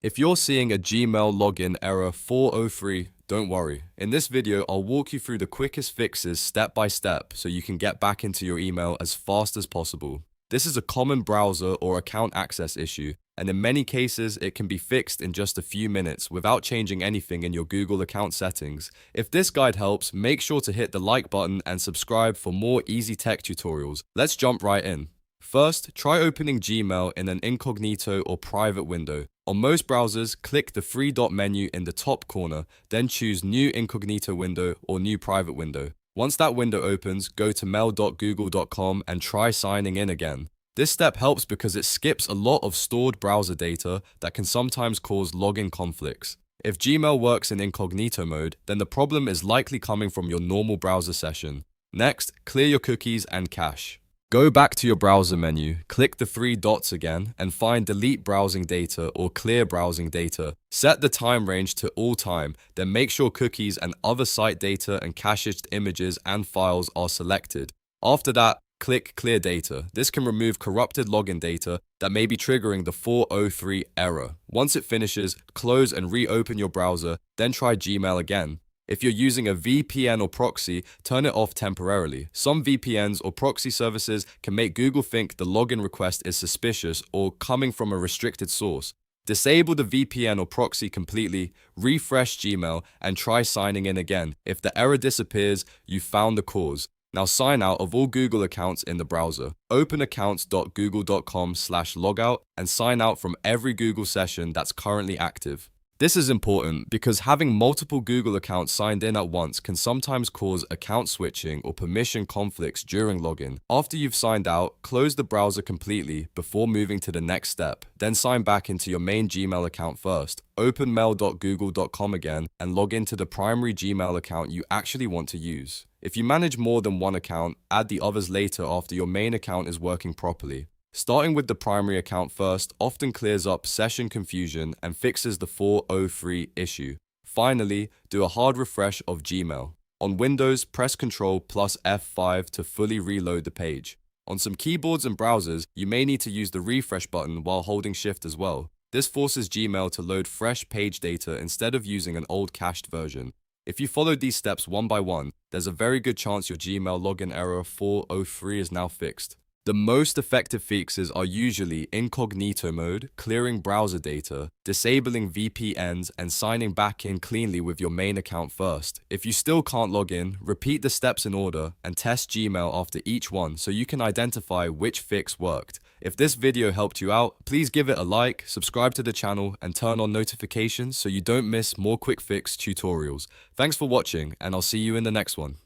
If you're seeing a Gmail login error 403, don't worry. In this video, I'll walk you through the quickest fixes step by step so you can get back into your email as fast as possible. This is a common browser or account access issue, and in many cases, it can be fixed in just a few minutes without changing anything in your Google account settings. If this guide helps, make sure to hit the like button and subscribe for more easy tech tutorials. Let's jump right in. First, try opening Gmail in an incognito or private window. On most browsers, click the three-dot menu in the top corner, then choose New Incognito Window or New Private Window. Once that window opens, go to mail.google.com and try signing in again. This step helps because it skips a lot of stored browser data that can sometimes cause login conflicts. If Gmail works in incognito mode, then the problem is likely coming from your normal browser session. Next, clear your cookies and cache. Go back to your browser menu, click the three dots again, and find Delete Browsing Data or Clear Browsing Data. Set the time range to all time, then make sure cookies and other site data and cached images and files are selected. After that, click Clear Data. This can remove corrupted login data that may be triggering the 403 error. Once it finishes, close and reopen your browser, then try Gmail again. If you're using a VPN or proxy, turn it off temporarily. Some VPNs or proxy services can make Google think the login request is suspicious or coming from a restricted source. Disable the VPN or proxy completely, refresh Gmail, and try signing in again. If the error disappears, you found the cause. Now sign out of all Google accounts in the browser. Open accounts.google.com/logout and sign out from every Google session that's currently active. This is important because having multiple Google accounts signed in at once can sometimes cause account switching or permission conflicts during login. After you've signed out, close the browser completely before moving to the next step. Then sign back into your main Gmail account first. Open mail.google.com again and log into the primary Gmail account you actually want to use. If you manage more than one account, add the others later after your main account is working properly. Starting with the primary account first often clears up session confusion and fixes the 403 issue. Finally, do a hard refresh of Gmail. On Windows, press Ctrl plus F5 to fully reload the page. On some keyboards and browsers, you may need to use the refresh button while holding Shift as well. This forces Gmail to load fresh page data instead of using an old cached version. If you follow these steps one by one, there's a very good chance your Gmail login error 403 is now fixed. The most effective fixes are usually incognito mode, clearing browser data, disabling VPNs, and signing back in cleanly with your main account first. If you still can't log in, repeat the steps in order and test Gmail after each one so you can identify which fix worked. If this video helped you out, please give it a like, subscribe to the channel, and turn on notifications so you don't miss more quick fix tutorials. Thanks for watching, and I'll see you in the next one.